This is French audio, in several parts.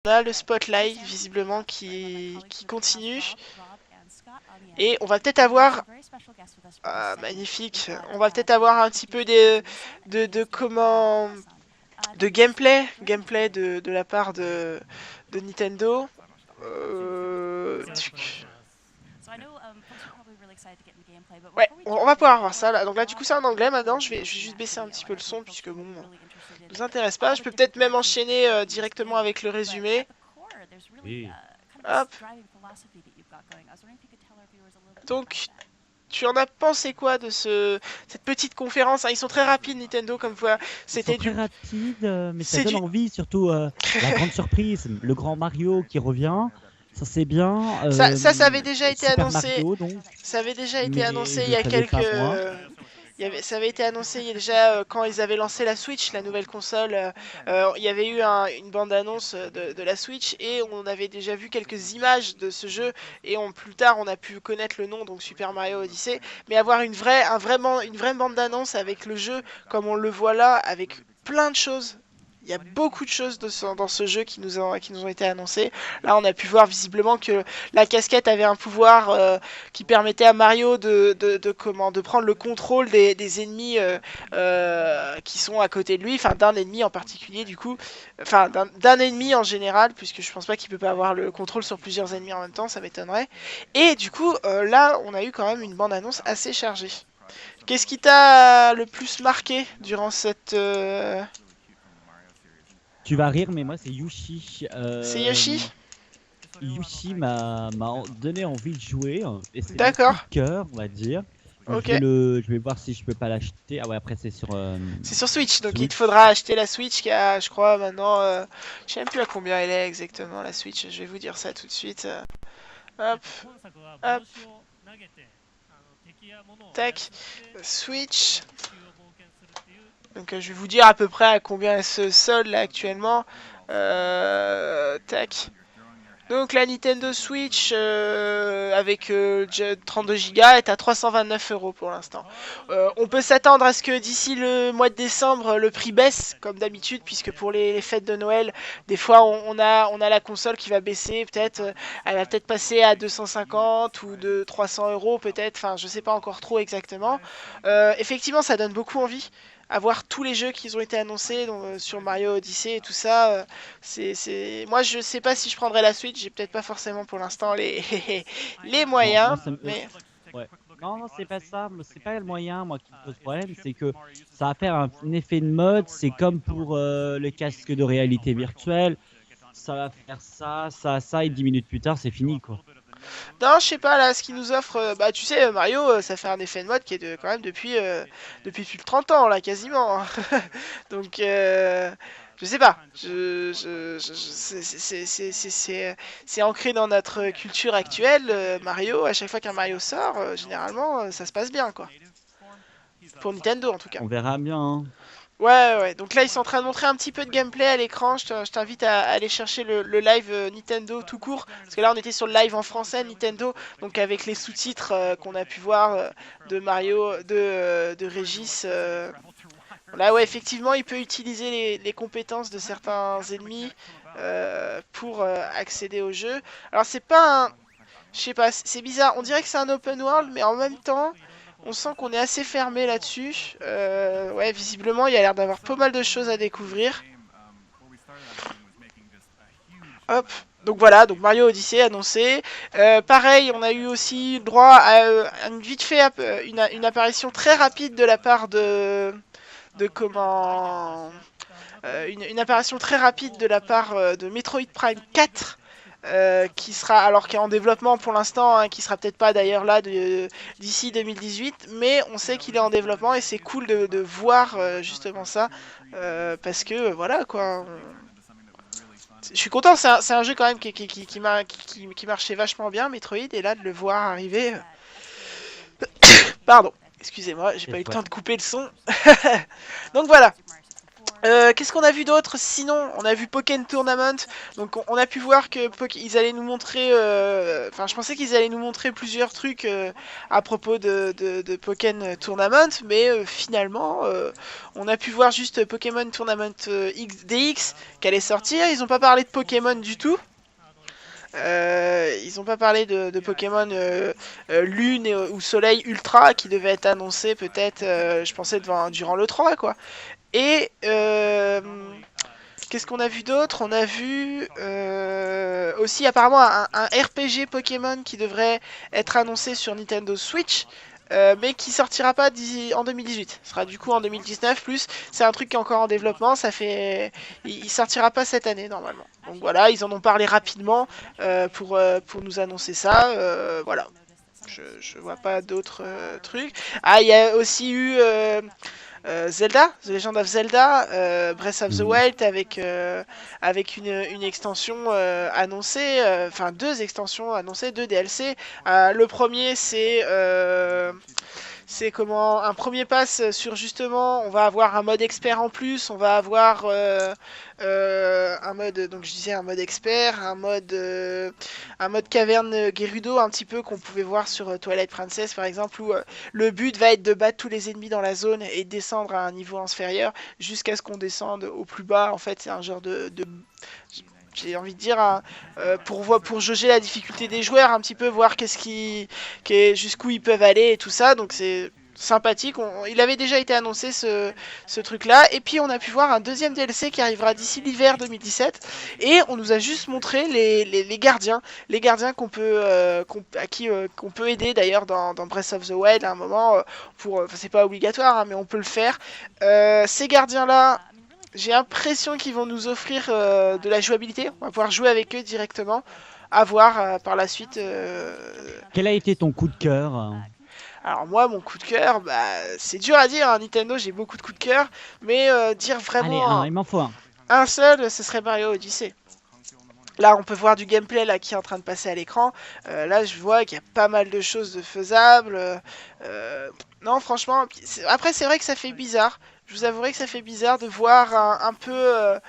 On a le spotlight visiblement qui continue. Et on va peut-être avoir... Ah, magnifique. On va peut-être avoir un petit peu de gameplay de la part de Nintendo. Ouais, on va pouvoir voir ça là. Donc là, du coup, c'est en anglais maintenant. Je vais juste baisser un petit peu le son puisque bon, ça nous intéresse pas. Je peux peut-être même enchaîner directement avec le résumé. Oui. Hop. Donc, tu en as pensé quoi de cette petite conférence, hein? Ils sont très rapides, Nintendo, comme quoi. Ils sont C'était très du... rapides, mais ça C'est donne du... envie, surtout la grande surprise, le grand Mario qui revient. Ça c'est bien. Ça avait déjà été Super annoncé. Mario donc, Ça avait déjà été mais annoncé il je y a savais quelques... pas moi. Ça avait été annoncé il y a déjà quand ils avaient lancé la Switch, la nouvelle console. Il y avait eu une bande-annonce de la Switch et on avait déjà vu quelques images de ce jeu. Et plus tard, on a pu connaître le nom, donc Super Mario Odyssey. Mais avoir une vraie bande-annonce avec le jeu, comme on le voit là, avec plein de choses. Il y a beaucoup de choses dans ce jeu qui nous ont été annoncées. Là, on a pu voir visiblement que la casquette avait un pouvoir qui permettait à Mario de prendre le contrôle des ennemis qui sont à côté de lui, enfin d'un ennemi en particulier du coup, enfin d'un ennemi en général, puisque je pense pas qu'il peut pas avoir le contrôle sur plusieurs ennemis en même temps, ça m'étonnerait. Et du coup, là, on a eu quand même une bande-annonce assez chargée. Qu'est-ce qui t'a le plus marqué durant cette... Tu vas rire, mais moi c'est Yoshi. C'est Yoshi? Yoshi m'a donné envie de jouer et c'est mon coup D'accord, de cœur, on va dire. Donc ok. je vais voir si je peux pas l'acheter. Ah ouais, après c'est sur C'est sur Switch, donc il te Switch. faudra acheter la Switch qui a, je crois, maintenant... je sais même plus à combien elle est exactement, la Switch. Je vais vous dire ça tout de suite. Hop, hop, tac, Switch. Donc je vais vous dire à peu près à combien elle se solde là actuellement. Tac. Donc la Nintendo Switch avec 32 Go est à 329 € pour l'instant. On peut s'attendre à ce que d'ici le mois de décembre, le prix baisse comme d'habitude, puisque pour les fêtes de Noël, des fois on a la console qui va baisser, peut-être, elle va peut-être passer à 250 ou de 300 € peut-être, enfin je sais pas encore trop exactement. Effectivement, ça donne beaucoup envie. Avoir tous les jeux qui ont été annoncés donc, sur Mario Odyssey et tout ça, moi je sais pas si je prendrais la Switch, j'ai peut-être pas forcément pour l'instant les les Non, moi moyens, ça me... mais Ouais. Non, non, c'est pas ça. C'est pas le moyen, moi, qui me pose problème. C'est que ça va faire un effet de mode. C'est comme pour le casque de réalité virtuelle. Ça va faire ça, et 10 minutes plus tard, c'est fini, quoi. non, je sais pas là ce qu'ils nous offrent. Bah tu sais, Mario, ça fait un effet de mode qui est quand même depuis plus de 30 ans là, quasiment, hein. Donc je sais pas. C'est ancré dans notre culture actuelle. Mario, à chaque fois qu'un Mario sort, généralement, ça se passe bien quoi. Pour Nintendo en tout cas. On verra bien, hein. Ouais. Donc là, ils sont en train de montrer un petit peu de gameplay à l'écran. Je t'invite à aller chercher le live Nintendo tout court. Parce que là, on était sur le live en français Nintendo. Donc avec les sous-titres qu'on a pu voir de Mario, de Régis. Là, ouais, effectivement, il peut utiliser les compétences de certains ennemis pour accéder au jeu. Alors, c'est pas un... Je sais pas, c'est bizarre. On dirait que c'est un open world, mais en même temps, on sent qu'on est assez fermé là-dessus. Ouais, visiblement, il y a l'air d'avoir pas mal de choses à découvrir. Hop. Donc voilà, donc Mario Odyssey annoncé. Pareil, on a eu aussi droit à une vite fait une apparition très rapide de la part de comment une apparition très rapide de la part de Metroid Prime 4 qui sera alors qui est en développement pour l'instant, hein, qui sera peut-être pas d'ailleurs là d'ici 2018, mais on sait qu'il est en développement et c'est cool de voir justement ça parce que voilà quoi. Je suis content, c'est un jeu quand même qui marchait vachement bien, Metroid, et là de le voir arriver. Pardon, excusez-moi, j'ai C'est pas eu le ouais. temps de couper le son. Donc voilà. Qu'est-ce qu'on a vu d'autre? Sinon, on a vu Pokken Tournament. Donc, on a pu voir que ils allaient nous montrer. Enfin, je pensais qu'ils allaient nous montrer plusieurs trucs à propos de Pokken Tournament, mais finalement, on a pu voir juste Pokémon Tournament DX qui allait sortir. Ils ont pas parlé de Pokémon du tout. Ils ont pas parlé de Pokémon Lune ou Soleil Ultra qui devait être annoncé peut-être, je pensais, durant le 3 quoi. Et qu'est-ce qu'on a vu d'autre? On a vu aussi apparemment un RPG Pokémon qui devrait être annoncé sur Nintendo Switch. Mais qui sortira pas en 2018. Ce sera du coup en 2019 plus. C'est un truc qui est encore en développement. Il sortira pas cette année normalement. Donc voilà, ils en ont parlé rapidement pour nous annoncer ça. Voilà. Je vois pas d'autres trucs. Ah, il y a aussi eu Zelda, The Legend of Zelda, Breath of the Wild avec une extension annoncée, enfin 2 extensions annoncées, 2 DLC. Le premier c'est comment un premier pass sur justement, on va avoir un mode expert en plus, on va avoir un mode, donc je disais un mode expert, un mode caverne Gerudo un petit peu qu'on pouvait voir sur Twilight Princess par exemple, où le but va être de battre tous les ennemis dans la zone et de descendre à un niveau inférieur jusqu'à ce qu'on descende au plus bas. En fait, c'est un genre de j'ai envie de dire pour jauger la difficulté des joueurs un petit peu, voir jusqu'où ils peuvent aller et tout ça, donc c'est sympathique. Il avait déjà été annoncé ce truc là, et puis on a pu voir un deuxième DLC qui arrivera d'ici l'hiver 2017, et on nous a juste montré les gardiens qu'on peut qu'on peut aider d'ailleurs dans Breath of the Wild à un moment, c'est pas obligatoire hein, mais on peut le faire. Ces gardiens là, j'ai l'impression qu'ils vont nous offrir de la jouabilité. On va pouvoir jouer avec eux directement. À voir par la suite. Quel a été ton coup de cœur? Alors moi, mon coup de cœur, bah, c'est dur à dire. Hein. Nintendo, j'ai beaucoup de coups de cœur. Mais dire Allez, vraiment il m'en faut un. un seul, ce serait Mario Odyssey. Là, on peut voir du gameplay là, qui est en train de passer à l'écran. Là, je vois qu'il y a pas mal de choses de faisables. Non, franchement, après, c'est vrai que ça fait bizarre. Je vous avouerai que ça fait bizarre de voir un peu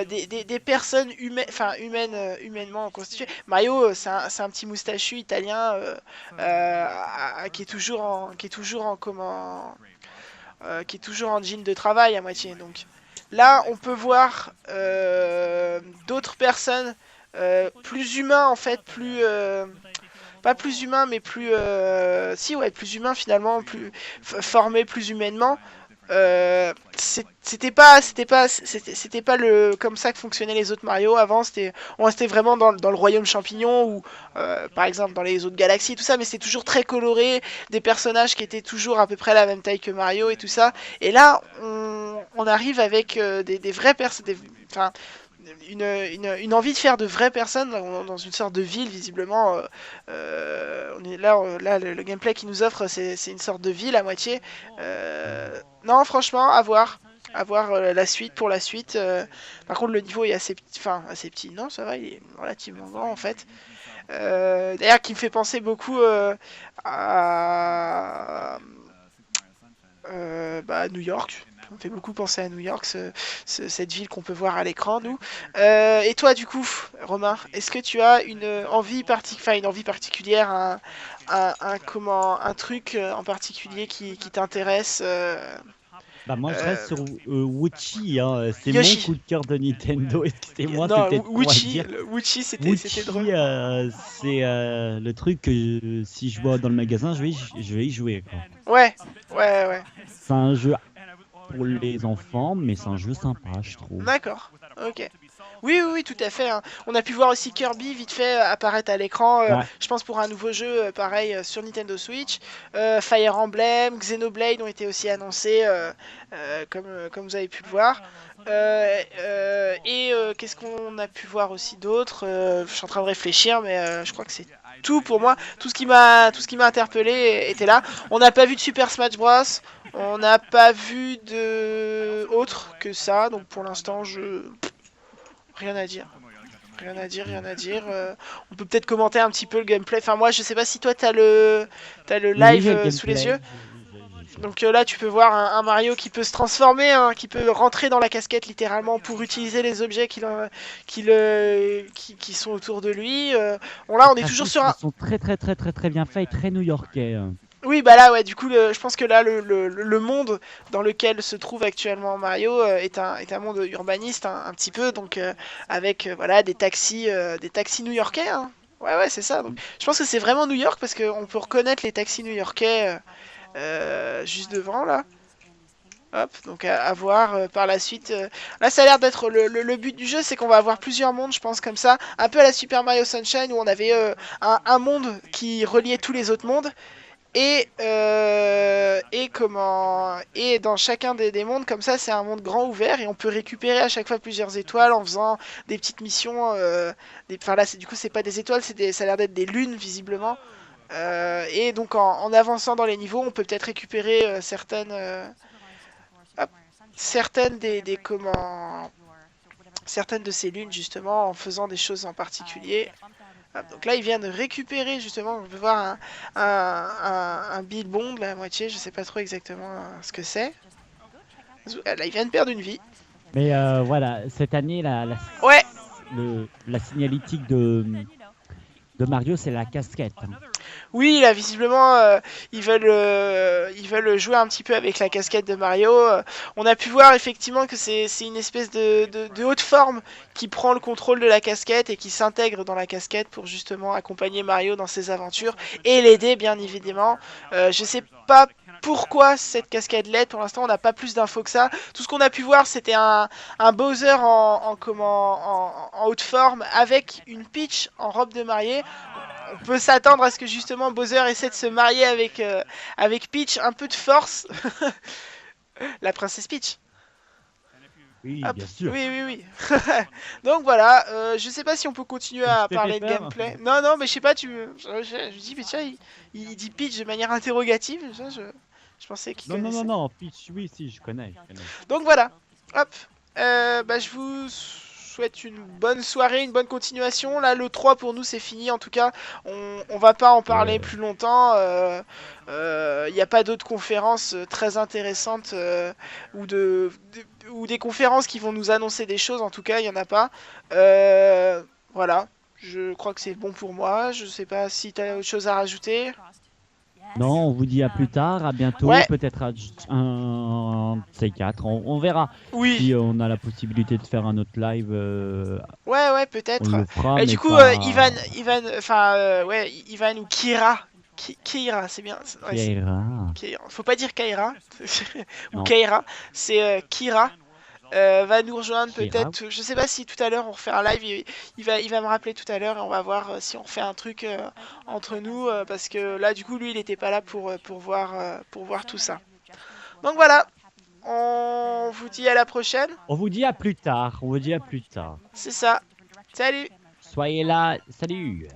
des personnes humaines, enfin humainement constituées. Mario, c'est un petit moustachu italien qui est toujours en jean de travail à moitié. Donc là, on peut voir d'autres personnes plus humains en fait, pas plus humains, mais si ouais, plus humains finalement, plus formés plus humainement. C'était pas comme ça que fonctionnaient les autres Mario avant. On restait vraiment dans le royaume champignon ou par exemple dans les autres galaxies et tout ça, mais c'était toujours très coloré, des personnages qui étaient toujours à peu près la même taille que Mario et tout ça. Et là, on arrive avec des vraies personnes, enfin une envie de faire de vraies personnes dans une sorte de ville visiblement. On est là le gameplay qui nous offre c'est une sorte de ville à moitié. Non franchement à voir la suite pour la suite. Par contre le niveau est assez petit, enfin assez petit, non ça va, il est relativement grand en fait. D'ailleurs qui me fait penser beaucoup à New York. On fait beaucoup penser à New York, cette ville qu'on peut voir à l'écran, nous. Et toi, du coup, Romain, est-ce que tu as une envie particulière, un truc en particulier qui t'intéresse Bah moi je reste sur Wuchi, hein. C'est mon Yoshi. coup de cœur de Nintendo, excusez-moi, Non, c'était con à dire. Wuchi, c'était Wuchi, drôle. c'est le truc que si je vois dans le magasin, je vais y jouer, quoi. Ouais. C'est un jeu pour les enfants, mais c'est un jeu sympa, je trouve. D'accord, ok. Oui, tout à fait. Hein. On a pu voir aussi Kirby vite fait apparaître à l'écran, Ouais. je pense pour un nouveau jeu pareil sur Nintendo Switch. Fire Emblem, Xenoblade ont été aussi annoncés, comme vous avez pu le voir. Qu'est-ce qu'on a pu voir aussi d'autre Je suis en train de réfléchir, mais je crois que c'est tout pour moi. Tout ce qui m'a interpellé était là. On n'a pas vu de Super Smash Bros. On n'a pas vu de autre que ça. Donc pour l'instant, rien à dire. Rien à dire. On peut peut-être commenter un petit peu le gameplay. Enfin, moi, je sais pas si toi, t'as le Oui, live j'ai le sous les gameplay. yeux. Donc là, tu peux voir un Mario qui peut se transformer, hein, qui peut rentrer dans la casquette littéralement pour utiliser les objets qui sont autour de lui. Bon là, on est toujours sur un... Ils sont très bien faits et très new-yorkais. Oui, bah là, ouais, du coup, je pense que là, le monde dans lequel se trouve actuellement Mario est un monde urbaniste, un petit peu, donc avec voilà des taxis new-yorkais. Hein. Ouais, c'est ça. Donc, je pense que c'est vraiment New York parce qu'on peut reconnaître les taxis new-yorkais juste devant là. Hop, donc à voir par la suite. Là, ça a l'air d'être le but du jeu, c'est qu'on va avoir plusieurs mondes, je pense, comme ça. Un peu à la Super Mario Sunshine où on avait un monde qui reliait tous les autres mondes. Et dans chacun des mondes comme ça c'est un monde grand ouvert et on peut récupérer à chaque fois plusieurs étoiles en faisant des petites missions enfin là du coup c'est pas des étoiles ça a l'air d'être des lunes visiblement et donc en avançant dans les niveaux on peut peut-être récupérer certaines certaines de ces lunes justement en faisant des choses en particulier. Donc là, il vient de récupérer, justement, on peut voir un Bill Bond, la moitié, je sais pas trop exactement ce que c'est. Là, il vient de perdre une vie. Mais voilà, cette année, Ouais, la signalétique de Mario, c'est la casquette. Hein. oui, là, visiblement, ils veulent jouer un petit peu avec la casquette de Mario. On a pu voir effectivement que c'est une espèce de haute forme qui prend le contrôle de la casquette et qui s'intègre dans la casquette pour justement accompagner Mario dans ses aventures et l'aider, bien évidemment. Je sais pas pourquoi cette casquette l'aide. Pour l'instant, on n'a pas plus d'infos que ça. Tout ce qu'on a pu voir, c'était un Bowser en haute forme avec une Peach en robe de mariée. On peut s'attendre à ce que justement Bowser essaie de se marier avec Peach, un peu de force. La princesse Peach. Oui, Hop. bien sûr. Oui. Donc voilà, je sais pas si on peut continuer à parler de peur. gameplay. Non, mais je sais pas, je dis, mais tiens, il dit Peach de manière interrogative. Je pensais qu'il connaissait. Non, Peach, oui, si, je connais. Donc voilà, hop. Je vous souhaite une bonne soirée, une bonne continuation. Là, le 3 pour nous, c'est fini. En tout cas, on va pas en parler plus longtemps. Il n'y a pas d'autres conférences très intéressantes ou des conférences qui vont nous annoncer des choses. En tout cas, il n'y en a pas. Voilà. Je crois que c'est bon pour moi. Je sais pas si tu as autre chose à rajouter. Non, on vous dit à plus tard, à bientôt, Ouais. peut-être un de ces quatre. On verra Oui. si on a la possibilité de faire un autre live. Ouais, peut-être. On le fera. Et mais du coup, pas... Ivan ou Kira. Kira, c'est bien. Ouais, Keira. faut pas dire Kaira. ou Non. Kaira. C'est Kira. Va nous rejoindre Kira. peut-être. Je sais pas si tout à l'heure on refait un live. Il va me rappeler tout à l'heure et on va voir si on refait un truc entre nous. Parce que là, du coup, lui, il était pas là pour voir tout ça. Donc voilà. On vous dit à la prochaine. On vous dit à plus tard. C'est ça. Salut. Soyez là. Salut.